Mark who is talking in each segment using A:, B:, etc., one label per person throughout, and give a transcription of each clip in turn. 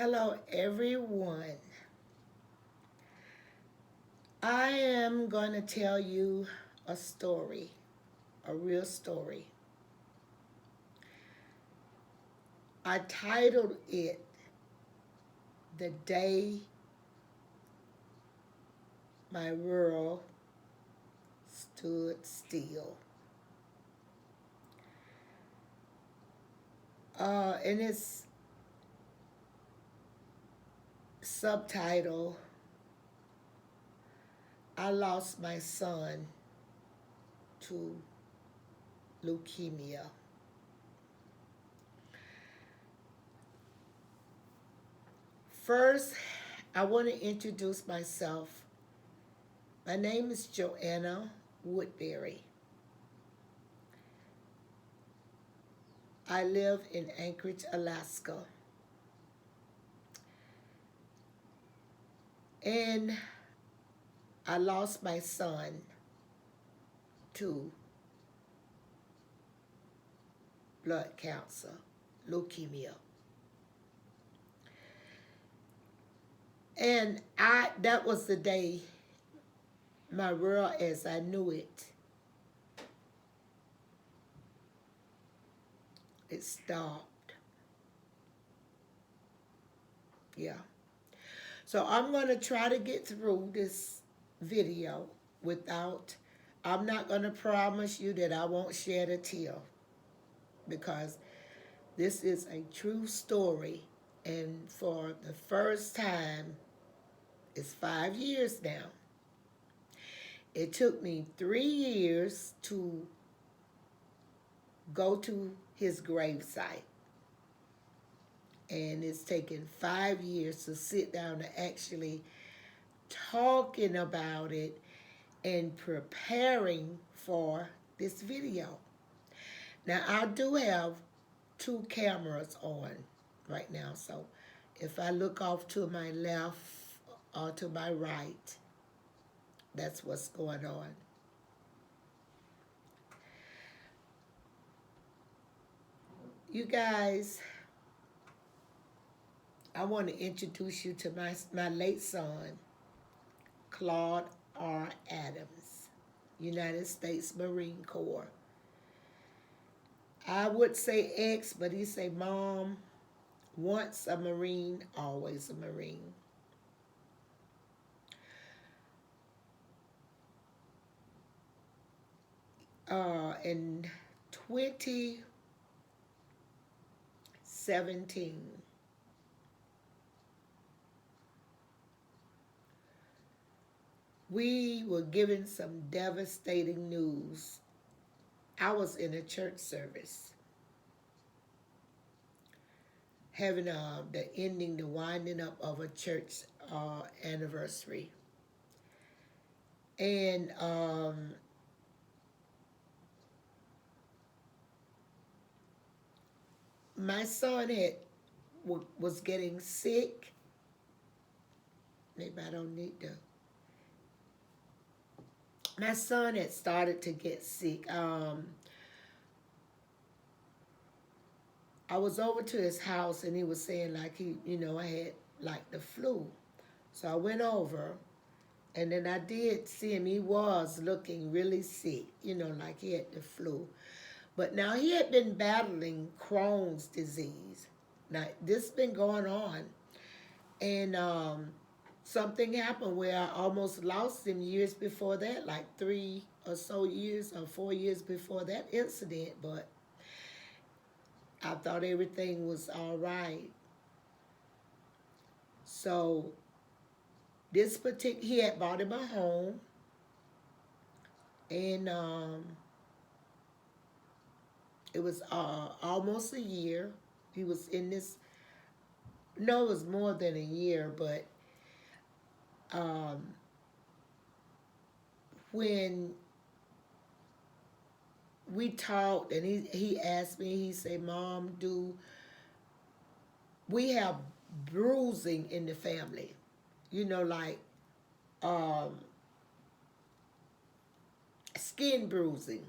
A: Hello, everyone. I am going to tell you a story, a real story. I titled it The Day My World Stood Still. And its subtitle, I Lost My Son to Leukemia. First, I want to introduce myself. My name is Joanna Woodbury. I live in Anchorage, Alaska. And I lost my son to blood cancer, leukemia. And that was the day my world as I knew it stopped. Yeah. So I'm going to try to get through this video without, I'm not going to promise you that I won't shed a tear because this is a true story. And for the first time, it's 5 years now. It took me 3 years to go to his gravesite. And it's taken 5 years to sit down and actually talking about it and preparing for this video. Now, I do have 2 cameras on right now. So if I look off to my left or to my right, that's what's going on. You guys, I want to introduce you to my late son, Claude R. Adams, United States Marine Corps. I would say ex, but he say mom, once a Marine, always a Marine. In 2017, we were given some devastating news. I was in a church service, having the winding up of a church anniversary. And my son was getting sick. Maybe I don't need to. My son had started to get sick. I was over to his house and he was saying like I had like the flu. So I went over and then I did see him. He was looking really sick, like he had the flu. But now he had been battling Crohn's disease. Now this been going on. And something happened where I almost lost him years before that, like 3 or so years or 4 years before that incident. But I thought everything was all right. So he had bought him a home, and it was almost a year. He was in this. No, it was more than a year, but when we talked, and he asked me, he said, "Mom, do we have bruising in the family? Like skin bruising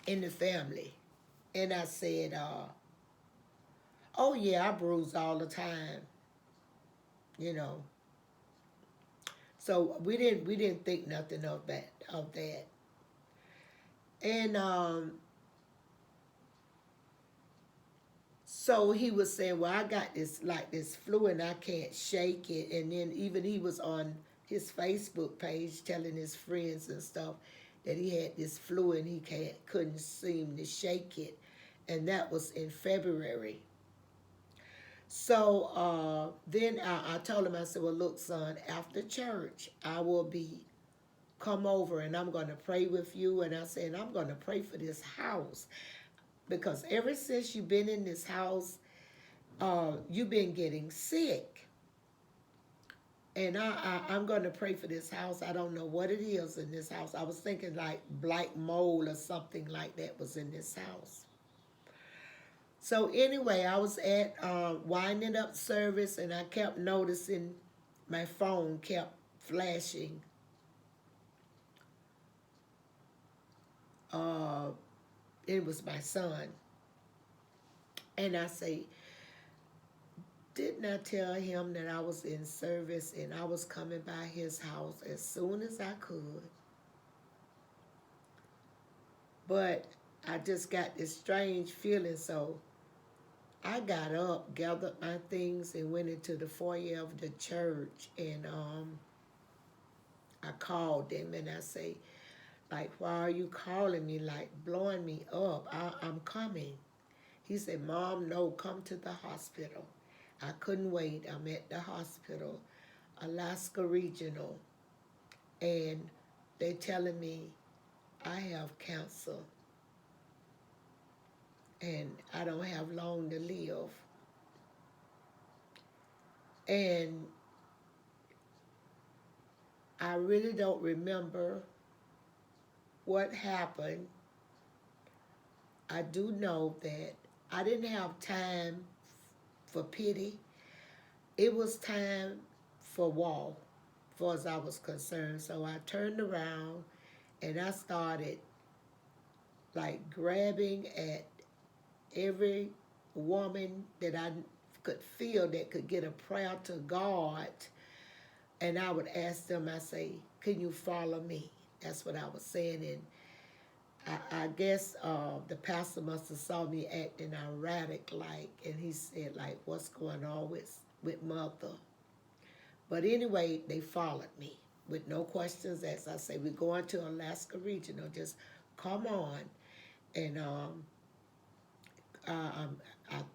A: in the family?" And I said, Oh yeah, I bruise all the time, you know. So we didn't think nothing of that. And so he was saying, well, I got this like this flu and I can't shake it. And then even he was on his Facebook page telling his friends and stuff that he had this flu and he couldn't seem to shake it. And that was in February. So then I told him, I said, well, look, son, after church, I will be come over and I'm going to pray with you. And I said, I'm going to pray for this house because ever since you've been in this house, you've been getting sick. And I'm going to pray for this house. I don't know what it is in this house. I was thinking like black mold or something like that was in this house. So anyway, I was at winding up service and I kept noticing my phone kept flashing. Uh, it was my son. And I say, didn't I tell him that I was in service and I was coming by his house as soon as I could? But I just got this strange feeling, so I got up, gathered my things, and went into the foyer of the church. And I called them and I say, like, why are you calling me, like blowing me up? I'm coming. He said, Mom, no, come to the hospital. I couldn't wait. I'm at the hospital, Alaska Regional, and they telling me I have cancer and I don't have long to live. And I really don't remember what happened. I do know that I didn't have time for pity. It was time for war, as far as I was concerned. So I turned around and I started like grabbing at every woman that I could feel that could get a prayer to God. And I would ask them, I say, can you follow me? That's what I was saying. And I guess the pastor must have saw me acting erratic, like, and he said, like, what's going on with mother? But anyway, they followed me with no questions asked. I say, we're going to Alaska Regional. Just come on. And I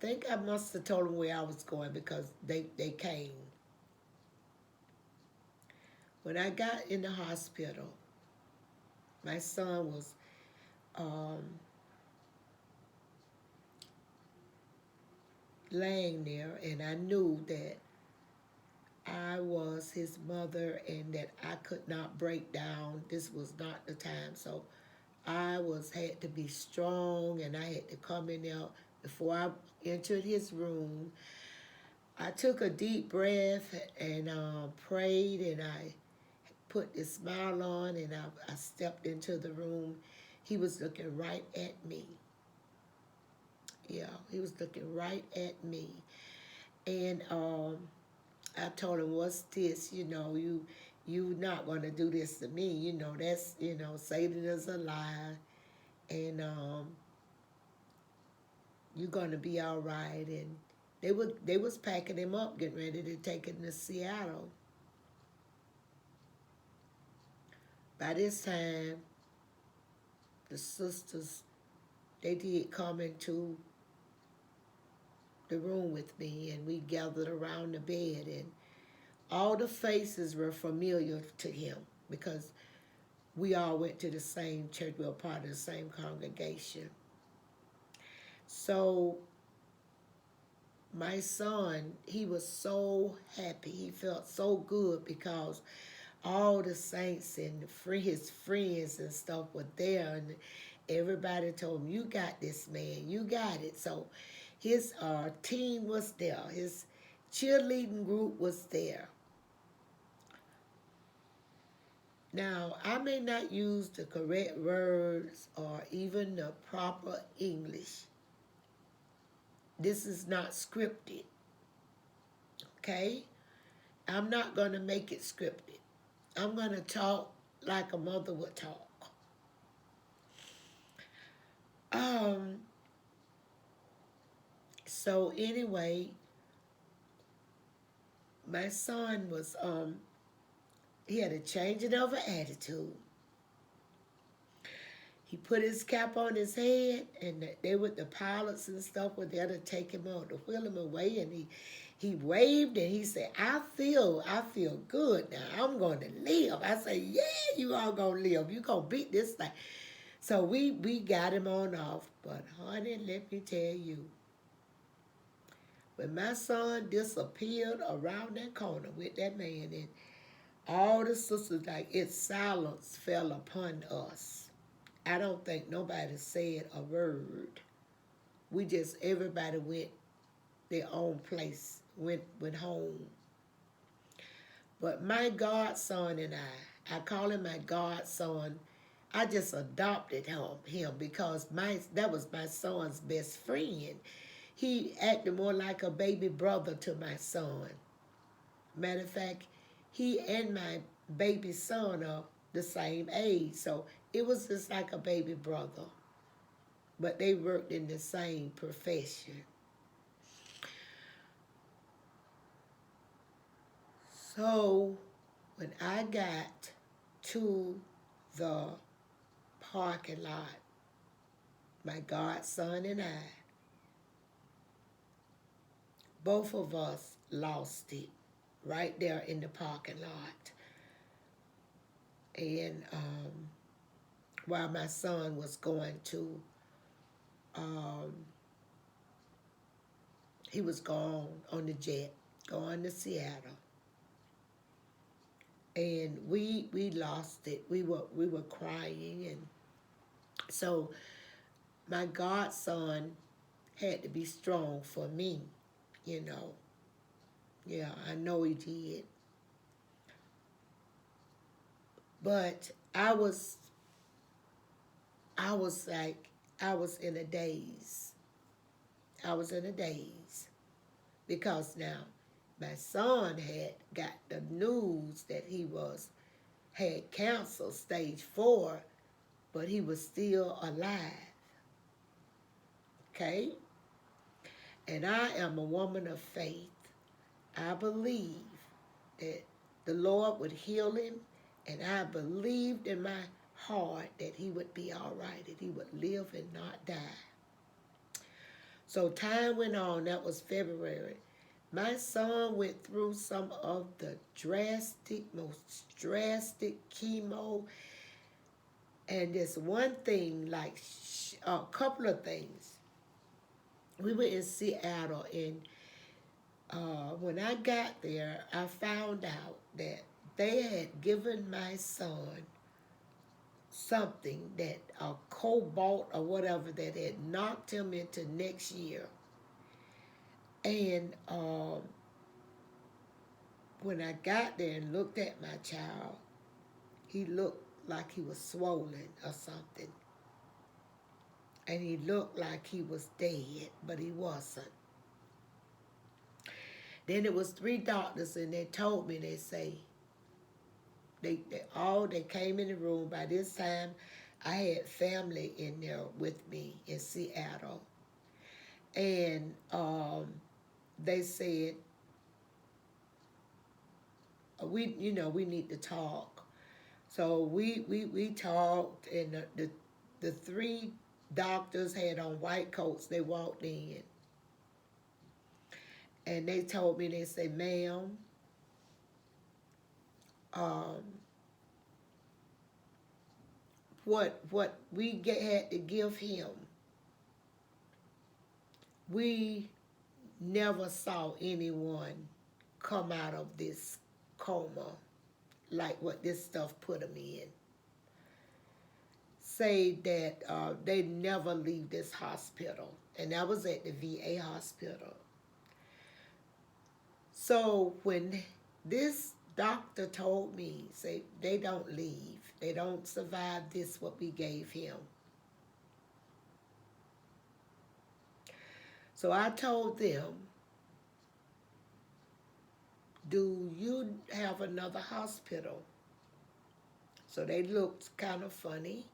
A: think I must have told them where I was going because they came. When I got in the hospital, my son was um, laying there, and I knew that I was his mother and that I could not break down. This was not the time. So I had to be strong and I had to come in there before I entered his room. I took a deep breath and prayed and I put this smile on and I stepped into the room. He was looking right at me. Yeah, he was looking right at me. And I told him, what's this? You not going to do this to me. That's, Satan is a lie. And you're going to be all right. And they was packing him up, getting ready to take him to Seattle. By this time, the sisters, they did come into the room with me and we gathered around the bed and all the faces were familiar to him because we all went to the same church. We were part of the same congregation. So my son, he was so happy. He felt so good because all the saints and his friends and stuff were there. And everybody told him, you got this, man. You got it. So his team was there. His cheerleading group was there. Now, I may not use the correct words or even the proper English, This is not scripted, okay? I'm not going to make it scripted. I'm going to talk like a mother would talk. Um, so anyway, my son was, he had a changing of an attitude. He put his cap on his head, and they with the pilots and stuff were there to take him on, to wheel him away, and he waved and he said, I feel good now. I'm going to live. I said, yeah, you all going to live. You going to beat this thing. So we got him on off. But honey, let me tell you, when my son disappeared around that corner with that man, and all the sisters, like, its silence fell upon us. I don't think nobody said a word. We just, everybody went their own place, went home. But my godson and I call him my godson. I just adopted him because that was my son's best friend. He acted more like a baby brother to my son. Matter of fact, he and my baby son are the same age, so it was just like a baby brother. But they worked in the same profession. So when I got to the parking lot, my godson and I, both of us lost it right there in the parking lot. And while my son was going to, he was gone on the jet, going to Seattle. And we lost it. We were crying, and so my godson had to be strong for me, you know. Yeah, I know he did. But I was like, I was in a daze. I was in a daze. Because now my son had got the news that he had cancer, stage 4, but he was still alive. Okay? And I am a woman of faith. I believe that the Lord would heal him, and I believed in my heart that he would be all right, that he would live and not die. So time went on. That was February. My son went through some of the most drastic chemo. And there's one thing, like a couple of things. We were in Seattle, and when I got there, I found out that they had given my son something, that a cobalt or whatever, that had knocked him into next year. And when I got there and looked at my child, he looked like he was swollen or something. And he looked like he was dead, but he wasn't. Then it was 3 doctors, and they told me, they say, they came in the room. By this time, I had family in there with me in Seattle. And they said, we need to talk. So we talked, and the 3 doctors had on white coats. They walked in, and they told me, they said, ma'am, what we had to give him, we never saw anyone come out of this coma like what this stuff put him in. Say that they never leave this hospital. And I was at the VA hospital. So when this doctor told me, say, they don't leave, they don't survive this, what we gave him. So I told them, do you have another hospital? So they looked kind of funny.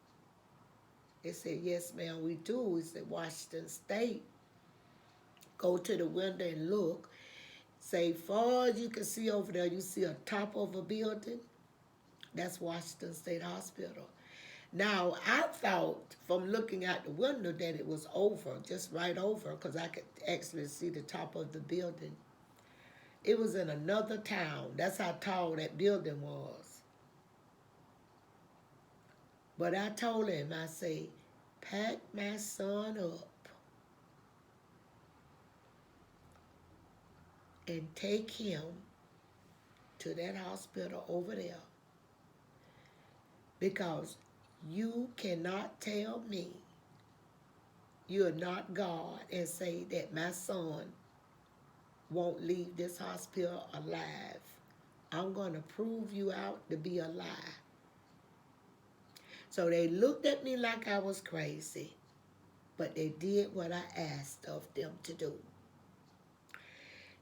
A: They said, yes, ma'am, we do. We said, Washington State. Go to the window and look. Say, far as you can see over there, you see a top of a building. That's Washington State Hospital. Now, I thought from looking out the window that it was over, just right over, because I could actually see the top of the building. It was in another town. That's how tall that building was. But I told him, I say, pack my son up and take him to that hospital over there, because you cannot tell me you're not God and say that my son won't leave this hospital alive. I'm going to prove you out to be a lie. So they looked at me like I was crazy, but they did what I asked of them to do.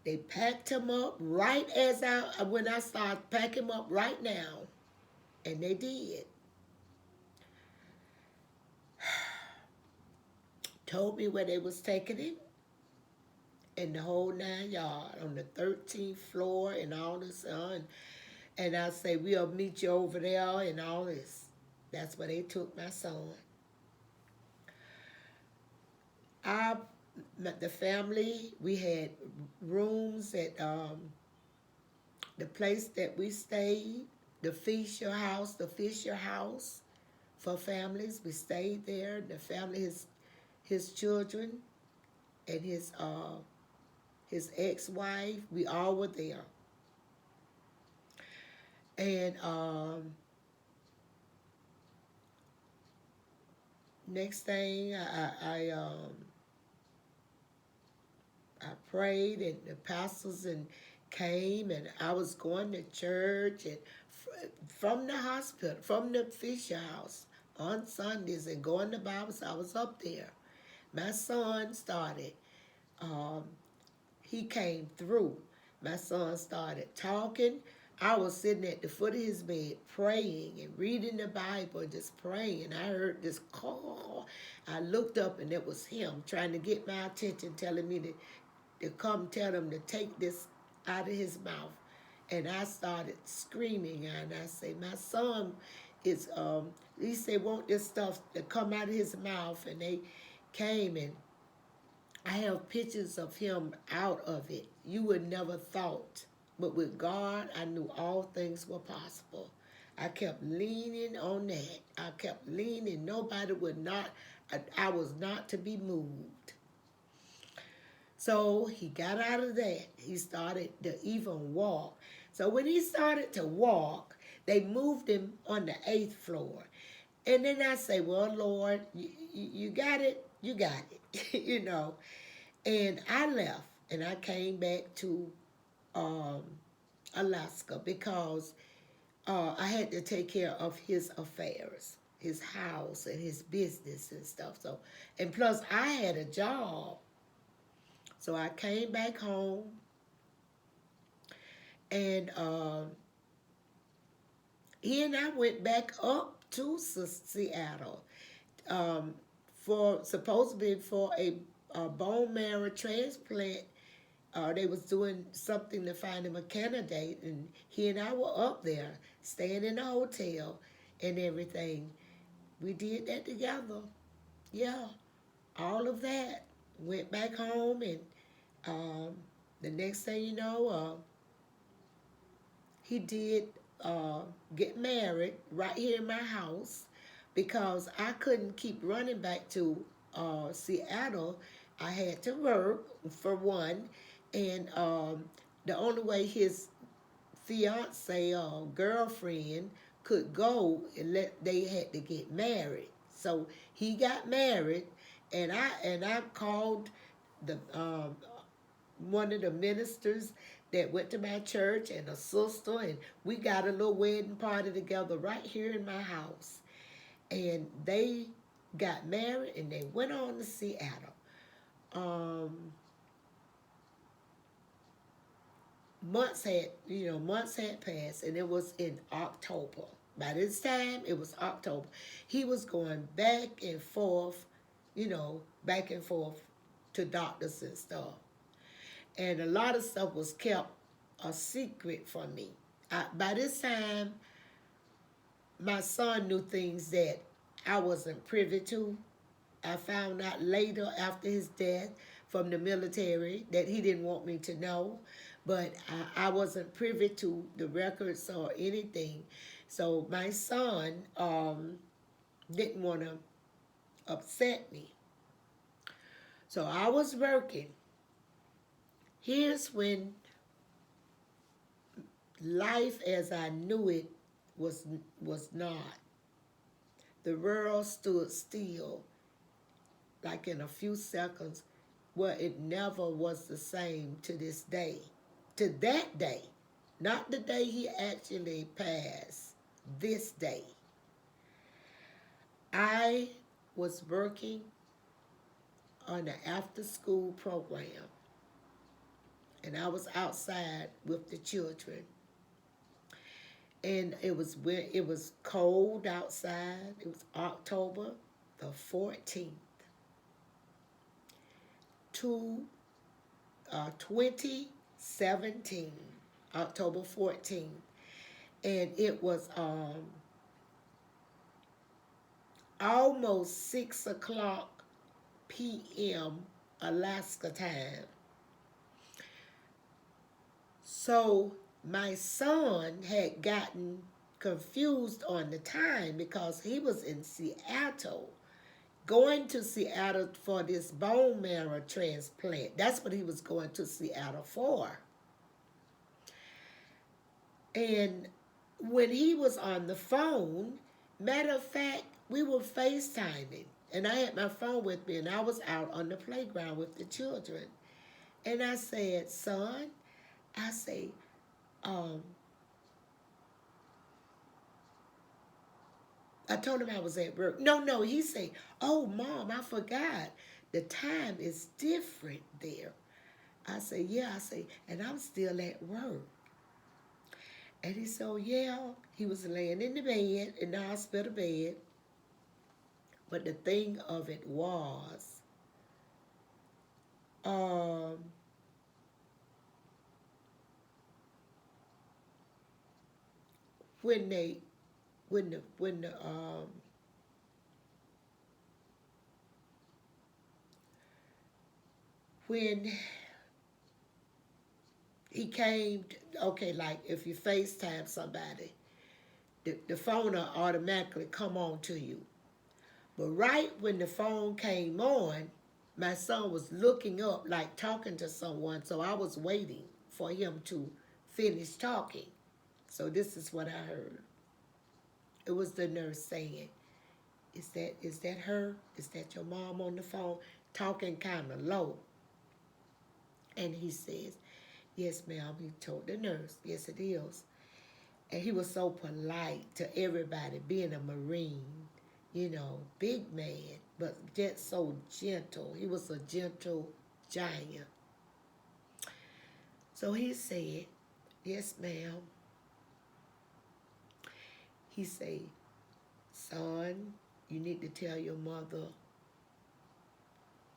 A: They packed him up right as when I started packing him up right now, and they did. Told me where they was taking him, and the whole 9 yards, on the 13th floor and all this. And I say, we'll meet you over there and all this. That's where they took my son. The family, we had rooms at the place that we stayed, the Fisher House for families. We stayed there. The family, his children and his ex-wife, we all were there. And next thing, I prayed, and the pastors came, and I was going to church, and from the hospital, from the Fisher House on Sundays, and going to Bible. So I was up there. My son started. He came through. My son started talking. I was sitting at the foot of his bed praying and reading the Bible and just praying. I heard this call. I looked up, and it was him trying to get my attention, telling me to come tell him to take this out of his mouth. And I started screaming, and I say, my son is, he said, want this stuff to come out of his mouth. And they came, and I have pictures of him out of it. You would never thought. But with God, I knew all things were possible. I kept leaning on that. I kept leaning. Nobody would not, I was not to be moved. So he got out of that. He started to even walk. So when he started to walk, they moved him on the 8th floor. And then I say, well, Lord, you got it. You got it, you know. And I left, and I came back to Alaska, because I had to take care of his affairs, his house and his business and stuff. So, and plus I had a job. So I came back home, and he and I went back up to Seattle supposedly for a bone marrow transplant. They was doing something to find him a candidate, and he and I were up there, staying in a hotel and everything. We did that together. Yeah, all of that. Went back home, and the next thing you know, he did get married right here in my house, because I couldn't keep running back to Seattle. I had to work, for one, and the only way his fiance or girlfriend could go, they had to get married. So he got married, and I called the one of the ministers that went to my church, and a sister, and we got a little wedding party together right here in my house. And they got married, and they went on to Seattle. months had passed, and it was in October. By this time, it was October. He was going back and forth to doctors and stuff. And a lot of stuff was kept a secret from me. By this time, my son knew things that I wasn't privy to. I found out later after his death from the military that he didn't want me to know, but I wasn't privy to the records or anything. So my son didn't want to upset me. So I was working. Here's when life as I knew it was not. The world stood still, like in a few seconds. Well, it never was the same to this day. To that day, not the day he actually passed, this day. I was working on an after-school program, and I was outside with the children. And it was cold outside. It was October the 14th to 2017, October 14th. And it was almost 6 o'clock p.m. Alaska time. So my son had gotten confused on the time because he was in Seattle, going to Seattle for this bone marrow transplant. That's what he was going to Seattle for. And when he was on the phone, matter of fact, we were FaceTiming. And I had my phone with me, and I was out on the playground with the children. And I said, son, I say, I told him I was at work. No, he said, oh, Mom, I forgot. The time is different there. I said, yeah, and I'm still at work. And he said, oh, yeah, he was laying in the bed, in the hospital bed. But the thing of it was, when he came, okay, like if you FaceTime somebody, the phone will automatically come on to you. But right when the phone came on, my son was looking up, like talking to someone, so I was waiting for him to finish talking. So this is what I heard. It was the nurse saying, is that her? Is that your mom on the phone? Talking kind of low. And he says, yes, ma'am. He told the nurse, yes, it is. And he was so polite to everybody, being a Marine, big man, but just so gentle. He was a gentle giant. So he said, yes, ma'am. He said, son, you need to tell your mother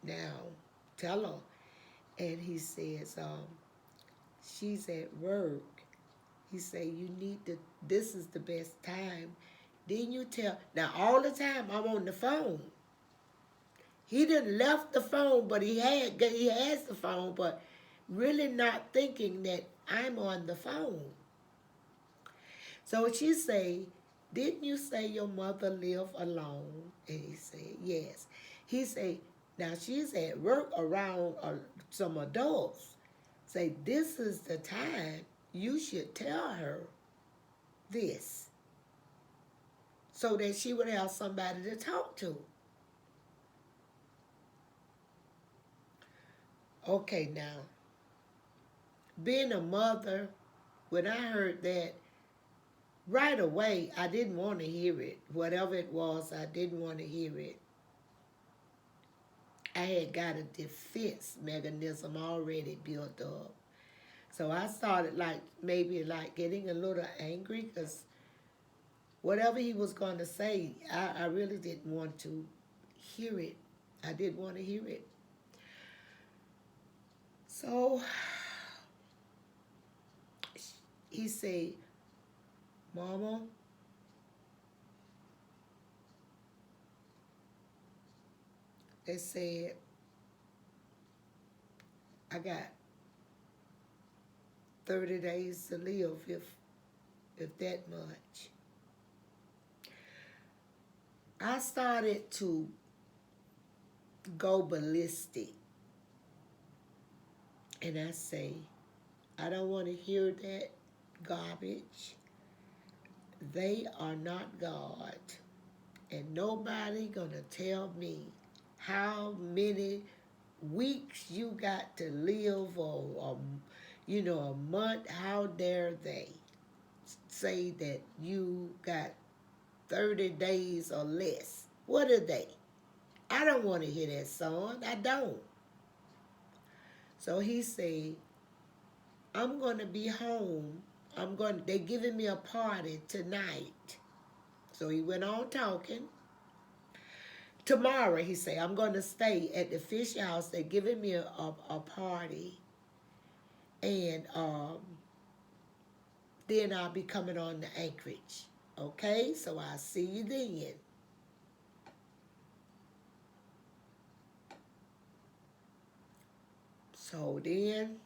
A: now. Tell her. And he says, she's at work. He said, you need to, this is the best time. Then you tell, now all the time I'm on the phone. He didn't left the phone, but he has the phone, but really not thinking that I'm on the phone. So she say, didn't you say your mother live alone? And he said, yes. He said, now she's at work around some adults. Say, this is the time you should tell her this so that she would have somebody to talk to. Okay, now, being a mother, when I heard that, right away, I didn't want to hear it. Whatever it was, I didn't want to hear it. I had got a defense mechanism already built up. So I started like maybe like getting a little angry because whatever he was going to say, I really didn't want to hear it. I didn't want to hear it. So he said, Mama, they said, I got 30 days to live if that much. I started to go ballistic. And I say, I don't want to hear that garbage. They are not God. And nobody gonna tell me how many weeks you got to live or a month. How dare they say that you got 30 days or less? What are they? I don't want to hear that song. I don't. So he said, I'm gonna be home. They giving me a party tonight. So he went on talking. Tomorrow, he said, I'm going to stay at the fish house. They're giving me a party. And then I'll be coming on to Anchorage. Okay? So I'll see you then. So then,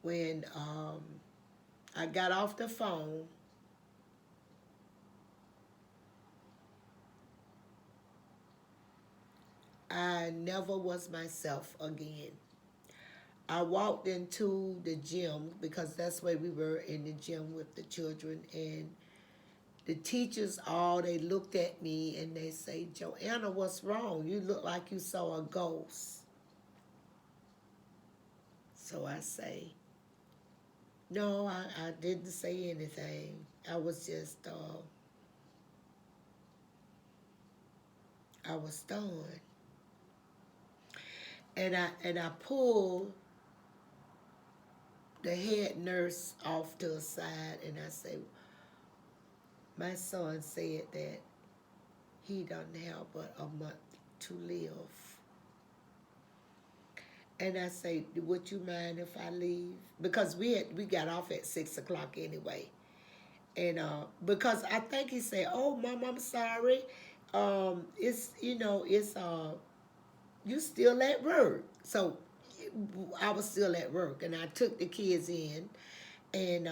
A: when I got off the phone, I never was myself again. I walked into the gym because that's where we were in the gym with the children, and the teachers they looked at me and they say, Joanna, what's wrong? You look like you saw a ghost. So I say, no, I didn't say anything. I was just, I was stunned. And I pulled the head nurse off to the side and I say, my son said that he doesn't have but a month to live. And I say, would you mind if I leave? Because we got off at 6 o'clock anyway. And because I think he said, oh, Mom, I'm sorry. It's, you still at work. So I was still at work and I took the kids in and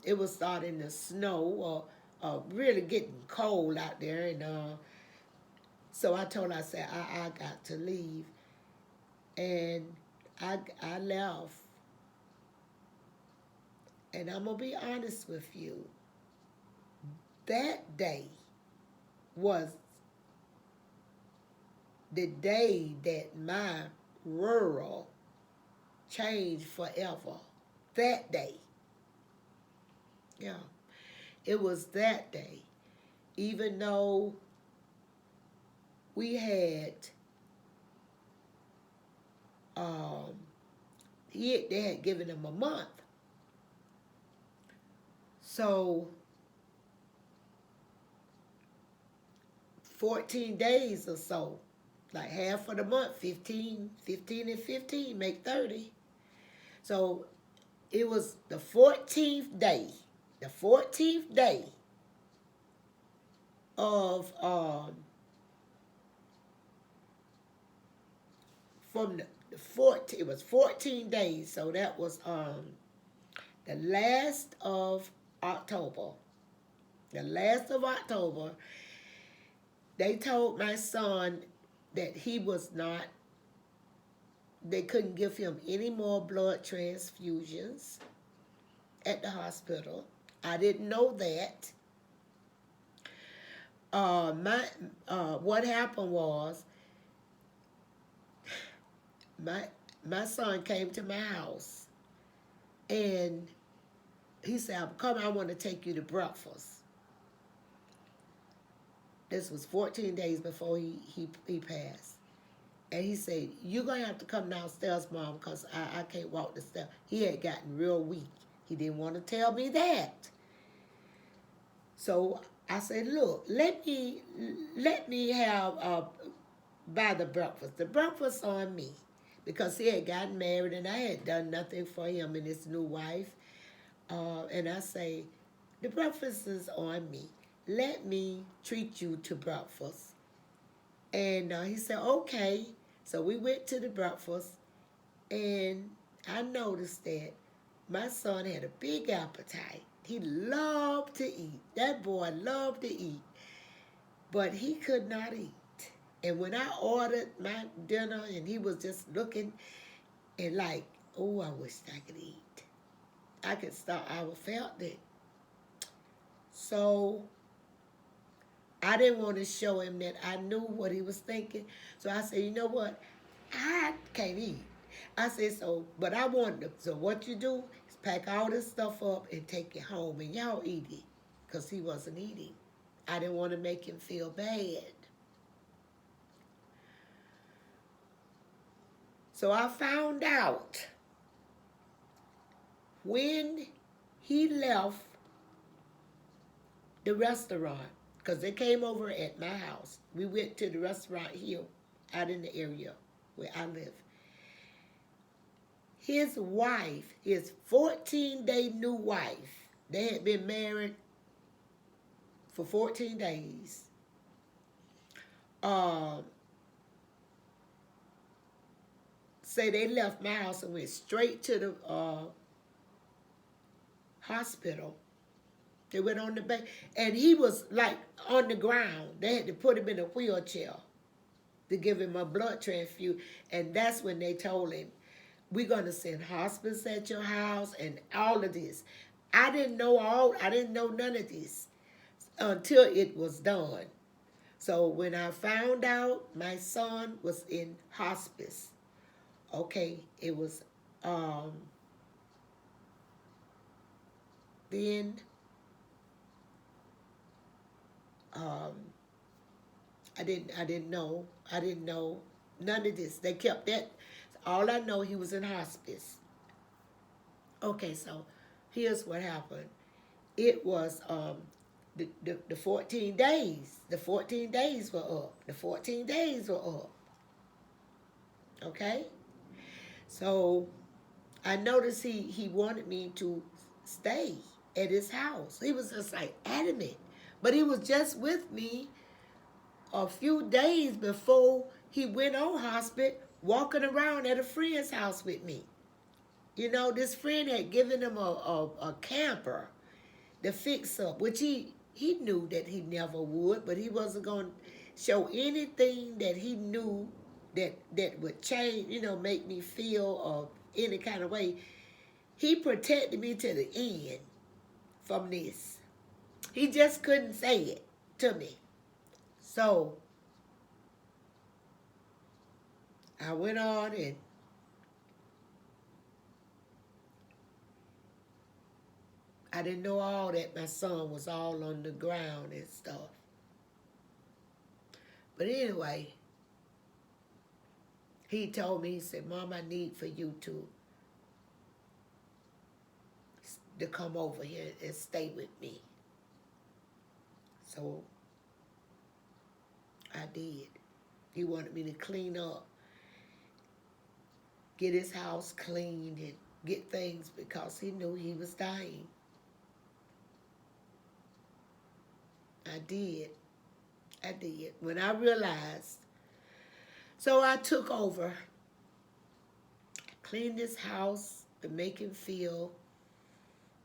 A: it was starting to snow or really getting cold out there. And so I told her, I said, I got to leave. And I left. And I'm going to be honest with you. That day was the day that my world changed forever. That day. Yeah. It was that day. Even though we had they had given him a month. So 14 days or so, like half of the month, 15 and 15 make 30. So it was the 14th day of from the 14, it was 14 days. So that was the last of October. The last of October, they told my son that he was not, they couldn't give him any more blood transfusions at the hospital. I didn't know that. What happened was my son came to my house and he said, come, I want to take you to breakfast. This was 14 days before he passed. And he said, "You're going to have to come downstairs, Mom, because I can't walk the stairs." He had gotten real weak. He didn't want to tell me that. So I said, "Look, let me have buy the breakfast. The breakfast on me." Because he had gotten married and I had done nothing for him and his new wife. And I say, "The breakfast is on me. Let me treat you to breakfast." And he said, "Okay." So we went to the breakfast, and I noticed that my son had a big appetite. He loved to eat. That boy loved to eat, but he could not eat. And when I ordered my dinner, and he was just looking and like, "Oh, I wish I could eat. I could start." I felt it. So I didn't want to show him that I knew what he was thinking. So I said, "You know what? I can't eat." I said, but I want to. So what you do is pack all this stuff up and take it home and y'all eat it. Because he wasn't eating. I didn't want to make him feel bad. So I found out when he left the restaurant, because they came over at my house. We went to the restaurant here out in the area where I live. His wife, his 14-day new wife, they had been married for 14 days. Say they left my house and went straight to the hospital. They went on the bed, and he was like on the ground. They had to put him in a wheelchair to give him a blood transfusion. And that's when they told him, "We're going to send hospice at your house," and all of this. I didn't know none of this until it was done. So when I found out my son was in hospice, okay, it was then I didn't know none of this. They kept that. All I know, he was in hospice. Okay, so here's what happened. It was the 14 days. The 14 days were up. The 14 days were up. Okay? So I noticed he wanted me to stay at his house. He was just like adamant. But he was just with me a few days before he went on hospice, walking around at a friend's house with me. You know, this friend had given him a camper to fix up, which he knew that he never would, but he wasn't going to show anything that he knew that would change, make me feel any kind of way. He protected me to the end from this. He just couldn't say it to me. So I went on, and I didn't know all that my son was all on the ground and stuff. But anyway, he told me, he said, "Mom, I need for you to come over here and stay with me." So I did. He wanted me to clean up, get his house cleaned, and get things because he knew he was dying. I did. When I realized, so I took over, cleaned his house to make him feel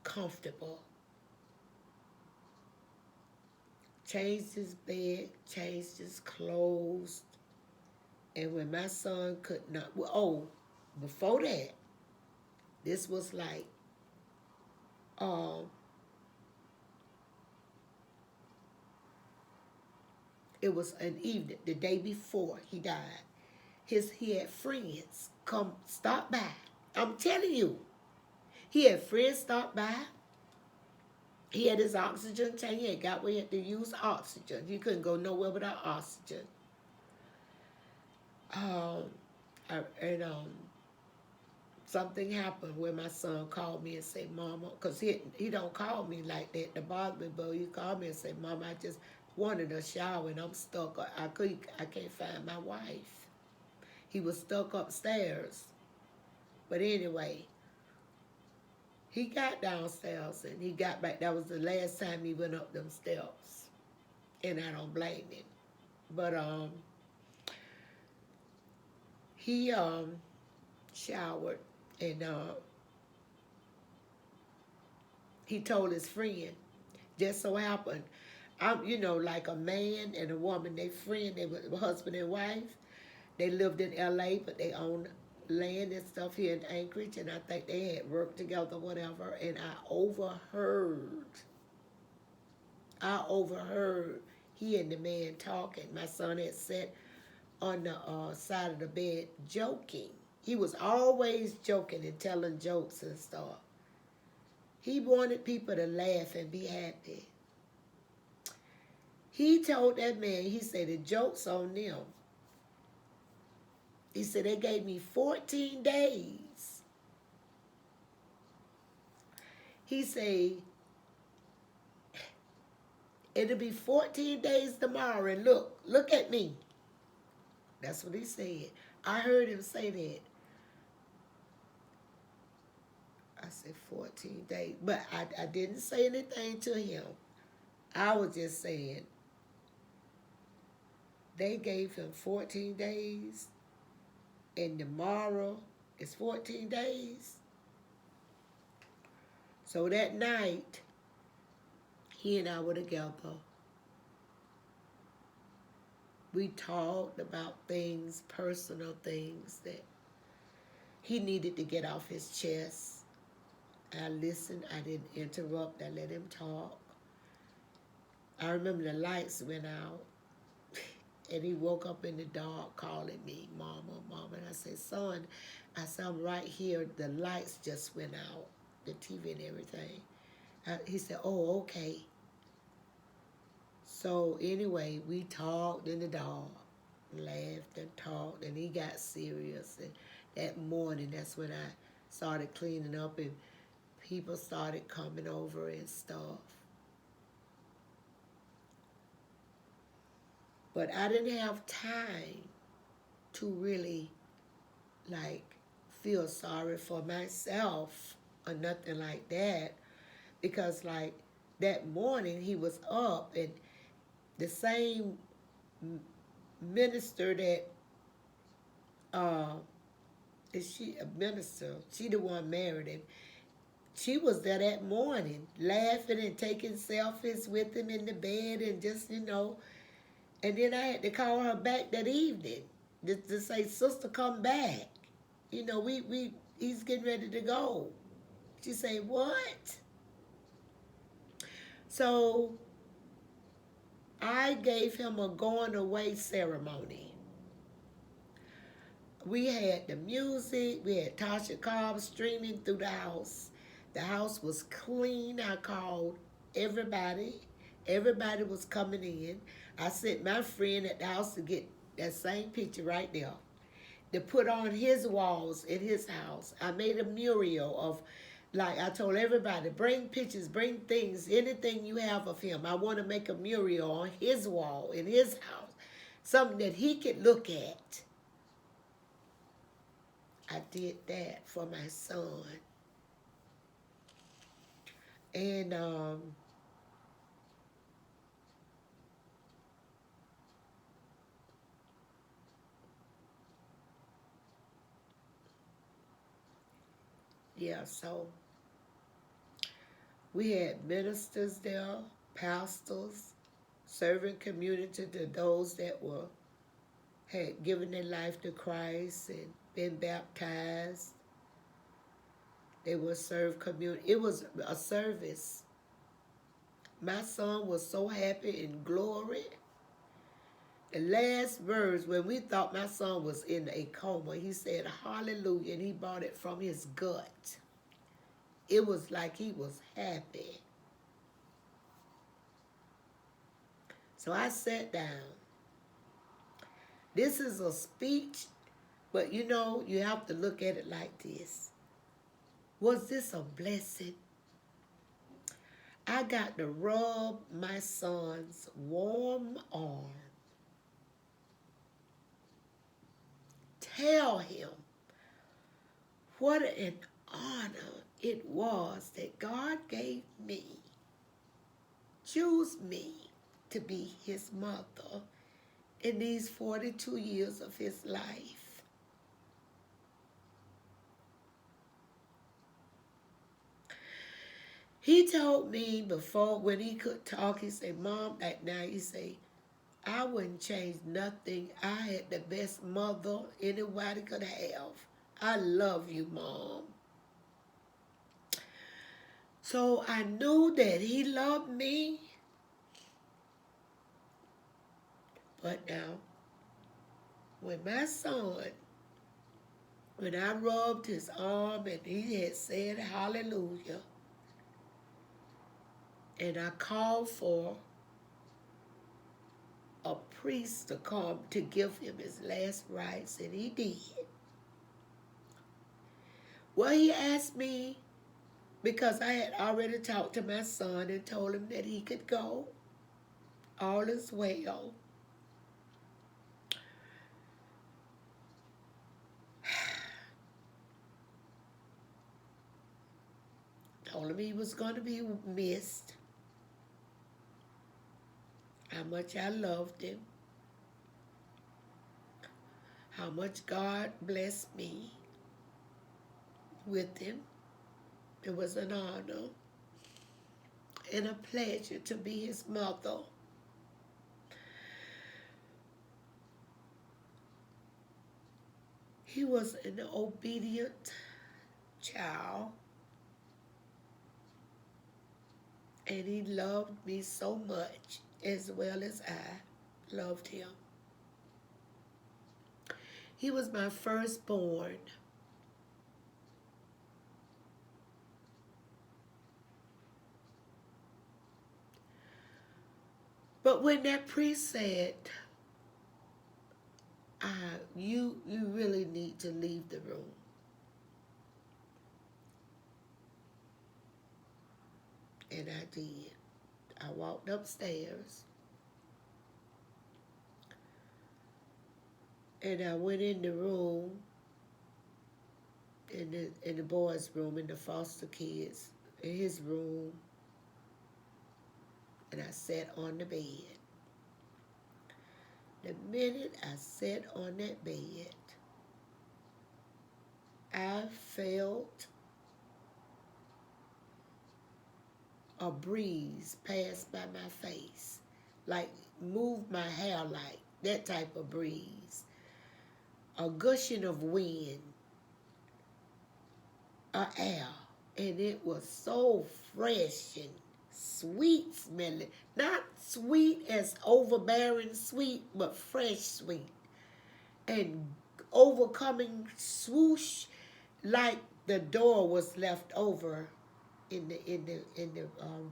A: comfortable. Changed his bed, changed his clothes. And when my son could not, before that, this was like, it was an evening, the day before he died. He had friends come stop by. I'm telling you, he had friends stop by. He had his oxygen tank. He had got where he had to use oxygen. He couldn't go nowhere without oxygen. Um, and something happened where my son called me and said, "Mama," because he don't call me like that to bother me, but he called me and said, "Mama, I just wanted a shower and I'm stuck. I can't find my wife." He was stuck upstairs. But anyway, he got downstairs and he got back. That was the last time he went up them steps, and I don't blame him. But he showered and he told his friend. Just so happened, like a man and a woman, they friend, they were husband and wife. They lived in LA, but they owned land and stuff here in Anchorage, and I think they had worked together, whatever. And I overheard he and the man talking. My son had sat on the side of the bed joking. He was always joking and telling jokes and stuff. He wanted people to laugh and be happy. He told that man, he said, the joke's on them. He said, they gave me 14 days. He said, it'll be 14 days tomorrow, and look at me. That's what he said. I heard him say that. I said 14 days, but I didn't say anything to him. I was just saying, they gave him 14 days, and tomorrow is 14 days. So that night, he and I were together. We talked about things, personal things that he needed to get off his chest. I listened. I didn't interrupt. I let him talk. I remember the lights went out, and he woke up in the dark calling me, "Mama, Mama." And I said, "Son," I said, "I'm right here. The lights just went out, the TV and everything." He said, "Oh, okay." So anyway, we talked in the dark, laughed and talked, and he got serious. And that morning, that's when I started cleaning up, and people started coming over and stuff. But I didn't have time to really, like, feel sorry for myself or nothing like that, because, like, that morning he was up, and the same minister that is she a minister? She the one married him. She was there that morning, laughing and taking selfies with him in the bed, and just And then I had to call her back that evening to say, "Sister, come back. We he's getting ready to go." She said, "What?" So I gave him a going away ceremony. We had the music. We had Tasha Cobb streaming through the house. The house was clean. I called everybody. Everybody was coming in. I sent my friend at the house to get that same picture right there to put on his walls in his house. I made a mural of, like, I told everybody, bring pictures, bring things, anything you have of him. I want to make a mural on his wall in his house, something that he could look at. I did that for my son. And yeah, so we had ministers there, pastors, serving community to those that had given their life to Christ and been baptized. They would serve community. It was a service. My son was so happy in glory. The last words, when we thought my son was in a coma, he said, "Hallelujah," and he brought it from his gut. It was like he was happy. So I sat down. This is a speech, but you know, you have to look at it like this. Was this a blessing? I got to rub my son's warm arm, tell him what an honor it was that God gave me, choose me to be his mother in these 42 years of his life. He told me before, when he could talk, he said, Mom, like now, he said, I wouldn't change nothing. I had the best mother anybody could have. I love you, Mom. So I knew that he loved me. But now, when my son, when I rubbed his arm and he had said hallelujah, and I called for a priest to come to give him his last rites, and he did. Well, he asked me, because I had already talked to my son and told him that he could go. All is well. Told him he was going to be missed. How much I loved him. How much God blessed me with him. It was an honor and a pleasure to be his mother. He was an obedient child, and he loved me so much, as well as I loved him. He was my firstborn. But when that priest said, you really need to leave the room, and I did. I walked upstairs, and I went in the room, in the boys' room, in the foster kids, in his room, and I sat on the bed. The minute I sat on that bed, I felt a breeze pass by my face, like move my hair, like that type of breeze. A gushing of wind, air, and it was so fresh and sweet smelling. Not sweet as overbearing sweet, but fresh sweet. And overcoming swoosh, like the door was left over in the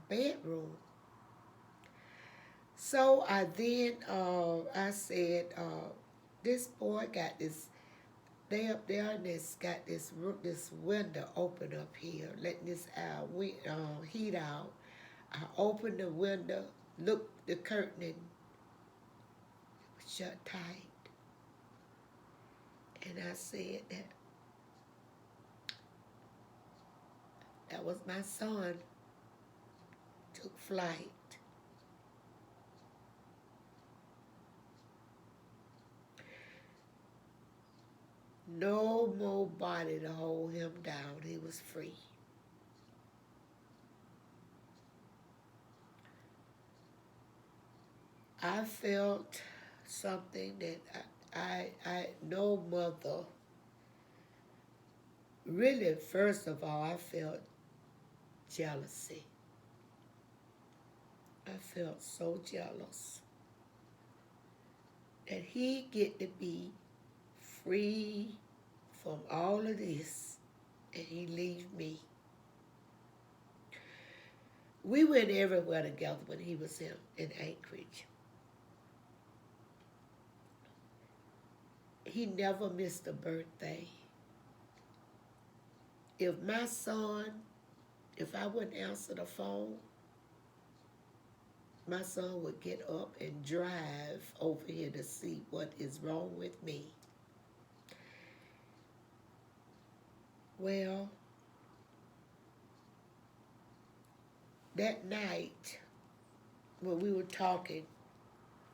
A: bedroom. So I I said, this boy got this. They up there and it's got this window open up here, letting this heat out. I opened the window, looked the curtain, shut tight, and I said that was my son. Took flight. No more body to hold him down. He was free. I felt something that I no mother. Really, first of all, I felt jealousy. I felt so jealous that he get to be free from all of this, and he leave me. We went everywhere together when he was in Anchorage. he never missed a birthday. If my son, if I wouldn't answer the phone, my son would get up and drive over here to see what is wrong with me. Well, that night when we were talking,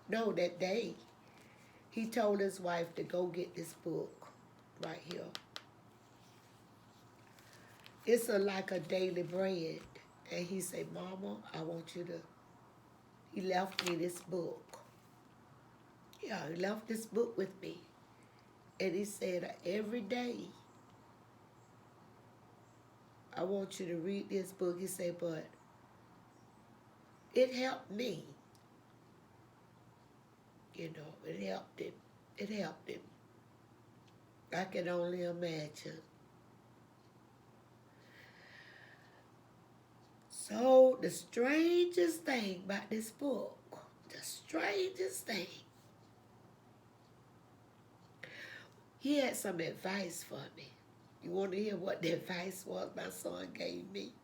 A: no, that day, he told his wife to go get this book right here. It's like a daily bread. And he said, Mama, I want you to, he left me this book. Yeah, he left this book with me. And he said, every day, I want you to read this book. He said, but it helped me. You know, it helped him. It helped him. I can only imagine. So the strangest thing about this book, the strangest thing, he had some advice for me. You want to hear what the advice was my son gave me?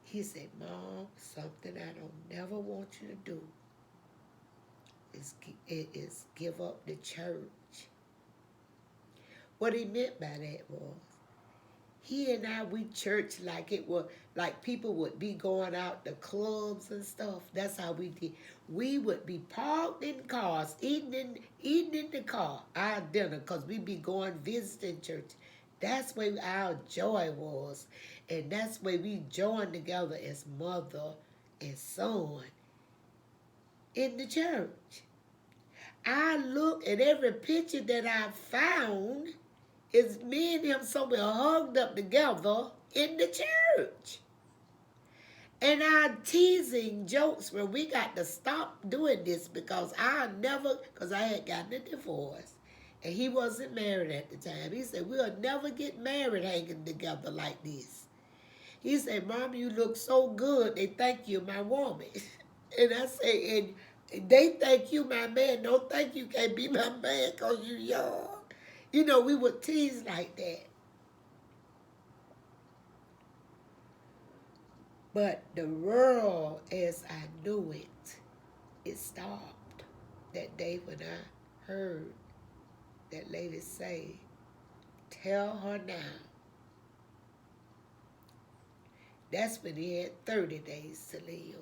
A: He said, Mom, something I don't never want you to do is give up the church. What he meant by that was, he and I, we church like it was, like people would be going out to clubs and stuff. That's how we did. We would be parked in cars, eating in the car, our dinner, because we'd be going visiting church. That's where our joy was. And that's where we joined together as mother and son in the church. I look at every picture that I found, is me and him somewhere hugged up together in the church. And our teasing jokes where we got to stop doing this because I had gotten a divorce. And he wasn't married at the time. He said, we'll never get married hanging together like this. He said, Mom, you look so good. They think you're my woman. And I say, and they think you my man. Don't think you can't be my man because you young. You know, we would tease like that. But the world as I knew it stopped. That day when I heard that lady say, tell her now. That's when he had 30 days to live.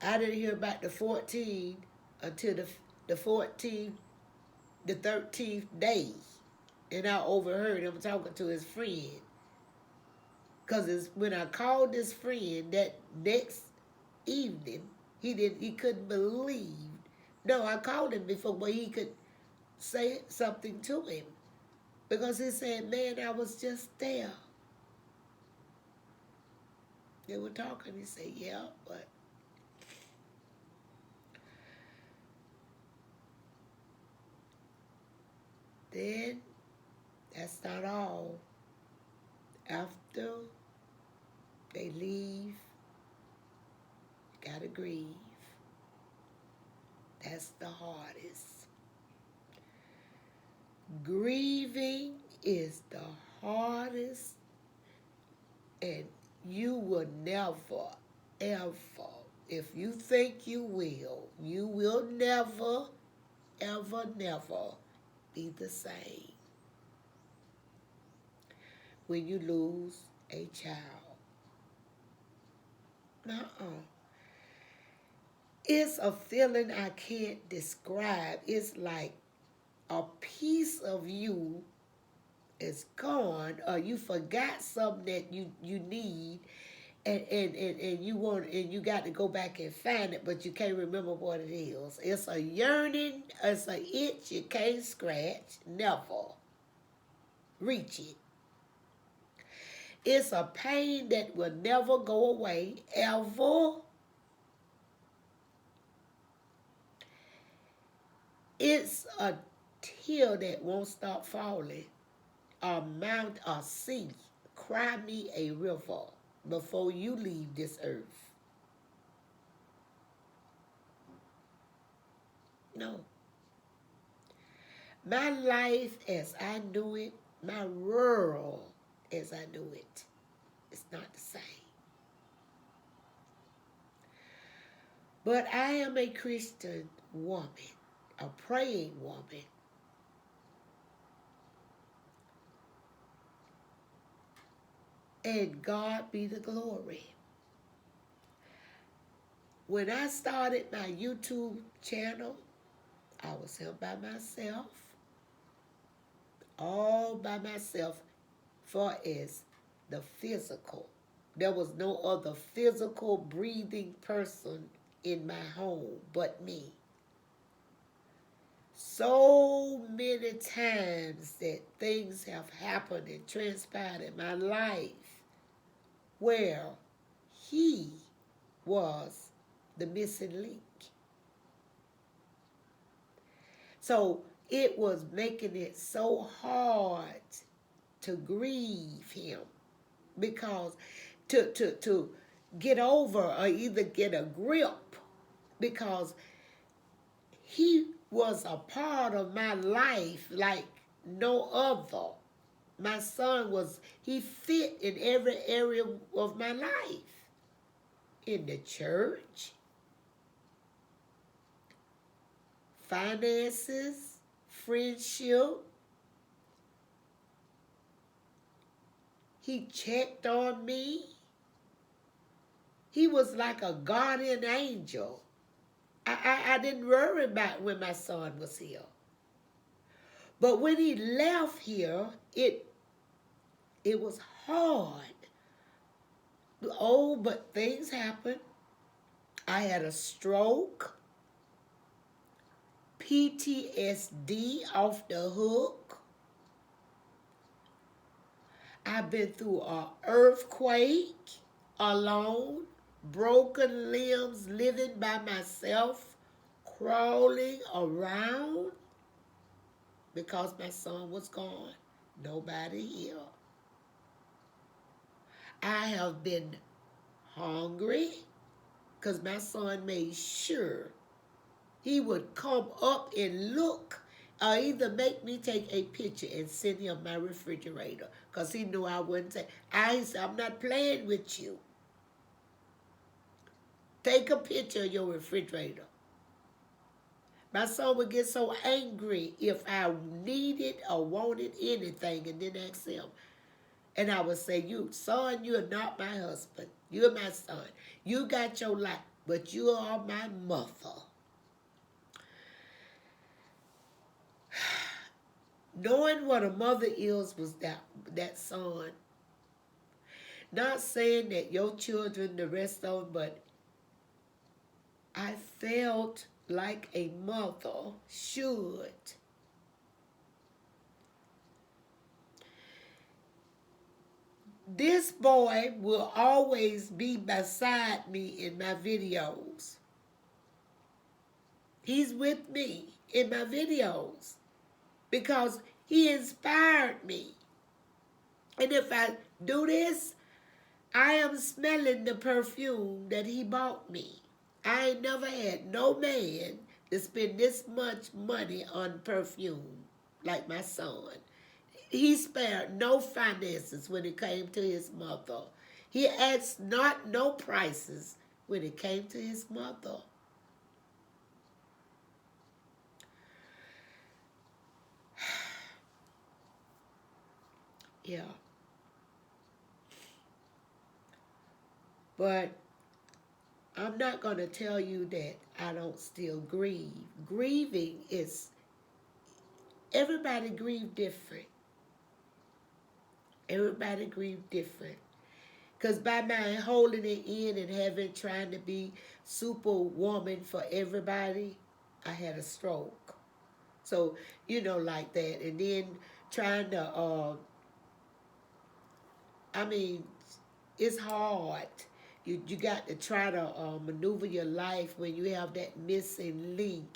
A: I didn't hear about the 14 until the 14th, the 13th day. And I overheard him talking to his friend. Because when I called this friend that next evening, he couldn't believe. No, I called him before, but he could say something to him. Because he said, man, I was just there. They were talking. He said, yeah, but then that's not all. After they leave, you gotta grieve. That's the hardest. Grieving is the hardest, and you will never, ever, if you think you will never, ever, never be the same when you lose a child. It's a feeling I can't describe. It's like a piece of you is gone, or you forgot something that you need, and you got to go back and find it, but you can't remember what it is. It's a yearning, it's an itch you can't scratch, never reach it. It's a pain that will never go away, ever. It's a tear that won't stop falling. A mount, a sea. Cry me a river before you leave this earth. No. My life as I knew it, my world as I knew it, it's not the same. But I am a Christian woman, a praying woman. And God be the glory. When I started my YouTube channel, I was here by myself, all by myself, far as the physical. There was no other physical breathing person in my home but me. So many times that things have happened and transpired in my life where he was the missing link. So it was making it so hard to grieve him, because to get over or either get a grip, because he was a part of my life like no other. My son he fit in every area of my life. In the church, finances, friendship. He checked on me. He was like a guardian angel. I didn't worry about when my son was here. But when he left here, it was hard. Oh, but things happened. I had a stroke, PTSD off the hook. I've been through an earthquake alone, broken limbs, living by myself, crawling around because my son was gone. Nobody here. I have been hungry because my son made sure he would come up and look, or either make me take a picture and send him my refrigerator, because he knew I wouldn't say. I said, I'm not playing with you. Take a picture of your refrigerator. My son would get so angry if I needed or wanted anything and then ask him. And I would say, son, you're not my husband. You're my son. You got your life, but you are my mother. Knowing what a mother is was that son. Not saying that your children, the rest of them, but I felt like a mother should. This boy will always be beside me in my videos. He's with me in my videos because he inspired me. And if I do this, I am smelling the perfume that he bought me. I ain't never had no man to spend this much money on perfume like my son. He spared no finances when it came to his mother. He asked not no prices when it came to his mother. Yeah. But I'm not going to tell you that I don't still grieve. Grieving is, everybody grieve different. Everybody grieve different. Because by my holding it in and trying to be superwoman for everybody, I had a stroke. So, like that. And then trying to, it's hard. You got to try to maneuver your life when you have that missing link.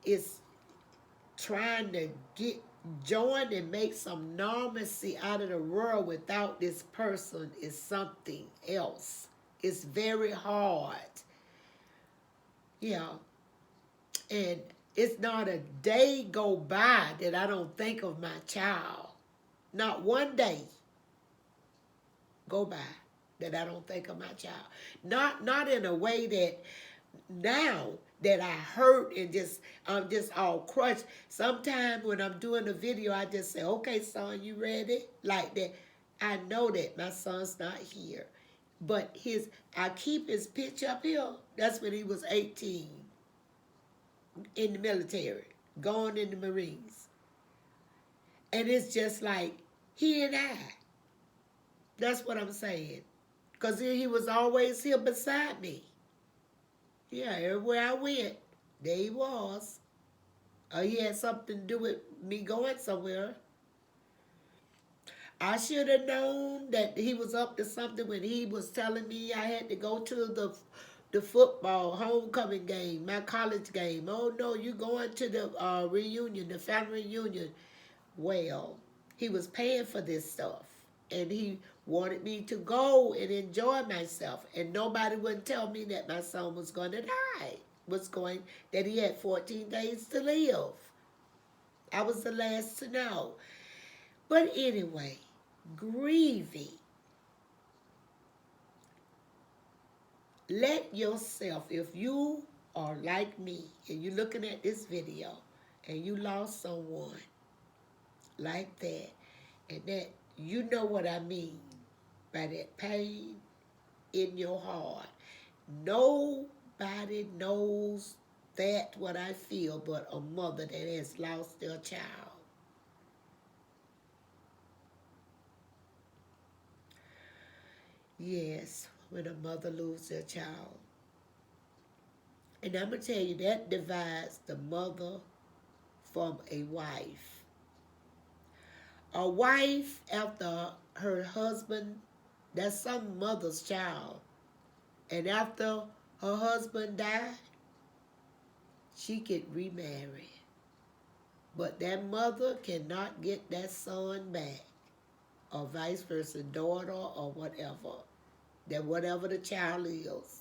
A: It's trying to join and make some normalcy out of the world without this person is something else. It's very hard. Yeah. And It's not a day go by that I don't think of my child. Not one day go by that I don't think of my child. Not in a way that now that I hurt and I'm just all crushed. Sometimes when I'm doing a video, I just say, "Okay, son, you ready?" Like that. I know that my son's not here, but I keep his picture up here. That's when he was 18 in the military, going in the Marines, and it's just like he and I. That's what I'm saying, because he was always here beside me. Yeah, everywhere I went, there he was. He had something to do with me going somewhere. I should have known that he was up to something when he was telling me I had to go to the football homecoming game, my college game. Oh no, you going to the reunion, the family reunion. Well, he was paying for this stuff, and he wanted me to go and enjoy myself, and nobody would tell me that my son was going to die, that he had 14 days to live. I was the last to know. But anyway, grieving. Let yourself, if you are like me and you're looking at this video and you lost someone like that, and that you know what I mean by that pain in your heart. Nobody knows that what I feel but a mother that has lost their child. Yes, when a mother loses their child. And I'm going to tell you, that divides the mother from a wife. A wife, after her husband, that's some mother's child. And after her husband died, she could remarry. But that mother cannot get that son back, or vice versa, daughter or whatever. That whatever the child is,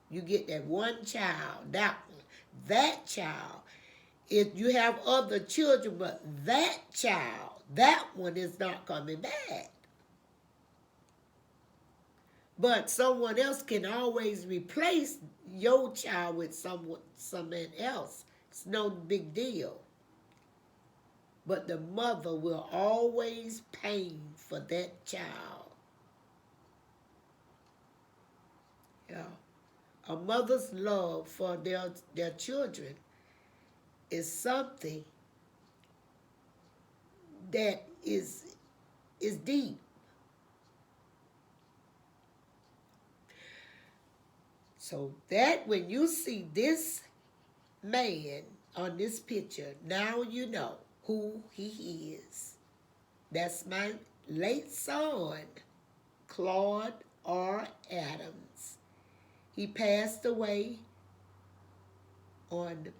A: you get that one child, that child. If you have other children, but that child, that one is not coming back. But someone else can always replace your child with someone else. It's no big deal. But the mother will always pay for that child. Yeah. A mother's love for their children is something that is deep. So that when you see this man on this picture, now you know who he is. That's my late son, Claude R. Adams. He passed away on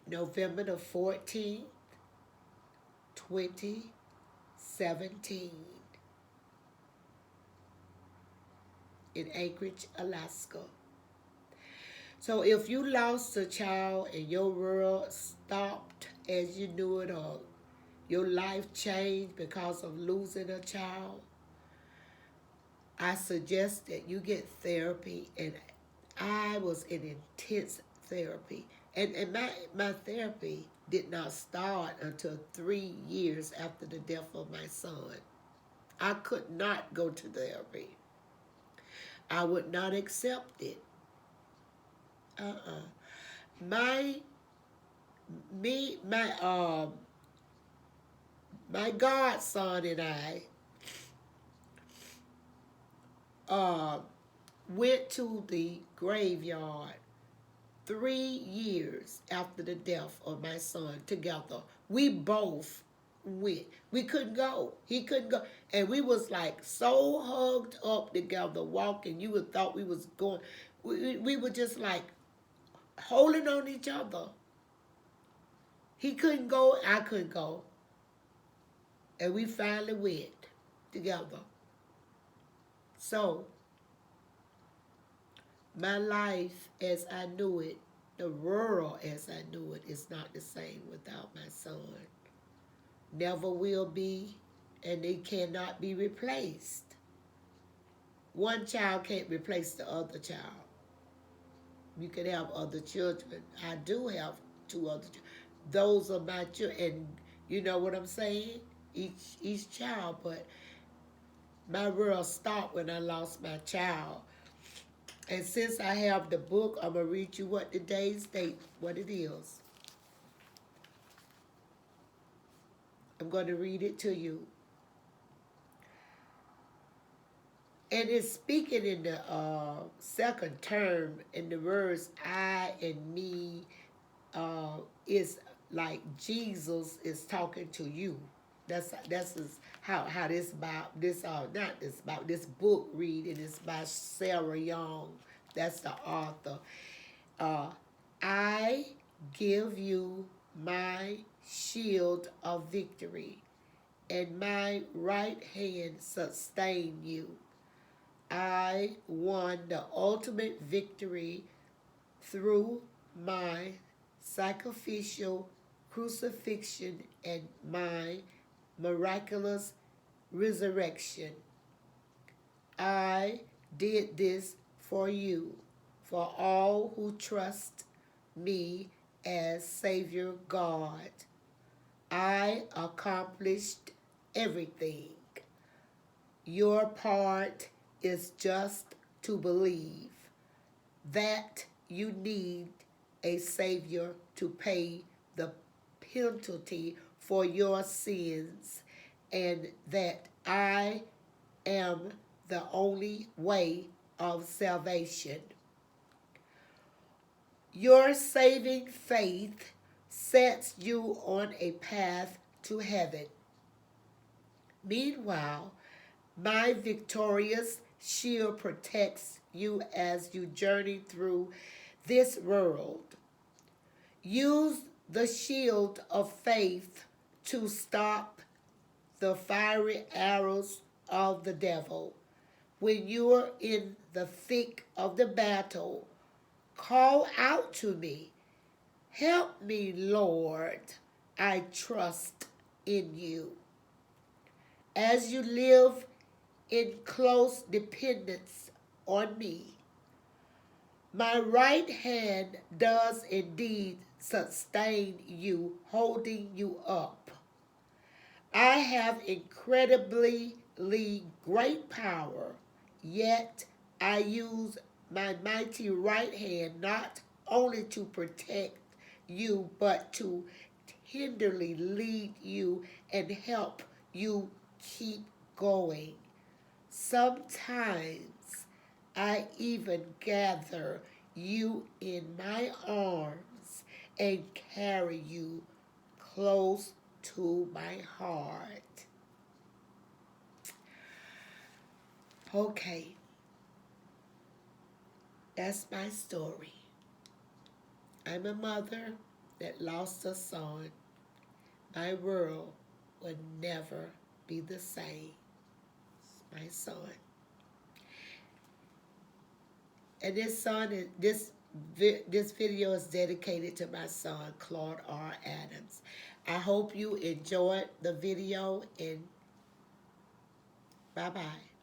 A: November the 14th, 2017 in Anchorage, Alaska. So if you lost a child and your world stopped as you knew it, or your life changed because of losing a child, I suggest that you get therapy. And I was in intense therapy. And my therapy did not start until 3 years after the death of my son. I could not go to therapy. I would not accept it. My godson and I went to the graveyard 3 years after the death of my son together. We both went. We couldn't go. He couldn't go. And we was like so hugged up together walking. You would thought we was going. We were just like holding on each other. He couldn't go. I couldn't go. And we finally went together. So, my life as I knew it The world as I knew it is not the same without my son. Never will be, and it cannot be replaced. One child can't replace the other child. You can have other children. I do have two other children. Those are my children, and you know what I'm saying? Each child, but my world stopped when I lost my child. And since I have the book, I'm gonna read you what today's date, what it is. I'm gonna read it to you. And it's speaking in the second term, in the words I and me is like Jesus is talking to you. That's how this about this not this about this book reading is by Sarah Young. That's the author. Uh, I give you my shield of victory, and my right hand sustain you. I won the ultimate victory through my sacrificial crucifixion and my miraculous resurrection. I did this for you, for all who trust me as Savior God. I accomplished everything. Your part is just to believe that you need a Savior to pay the penalty for your sins, and that I am the only way of salvation. Your saving faith sets you on a path to heaven. Meanwhile, my victorious shield protects you as you journey through this world. Use the shield of faith to stop the fiery arrows of the devil. When you're in the thick of the battle, call out to me. Help me, Lord. I trust in you. As you live in close dependence on me, my right hand does indeed sustain you, holding you up. I have incredibly great power, yet I use my mighty right hand not only to protect you, but to tenderly lead you and help you keep going. Sometimes I even gather you in my arms and carry you close to my heart. Okay, that's my story. I'm a mother that lost a son. My world will never be the same. My son. And this video is dedicated to my son, Claude R. Adams. I hope you enjoyed the video, and bye-bye.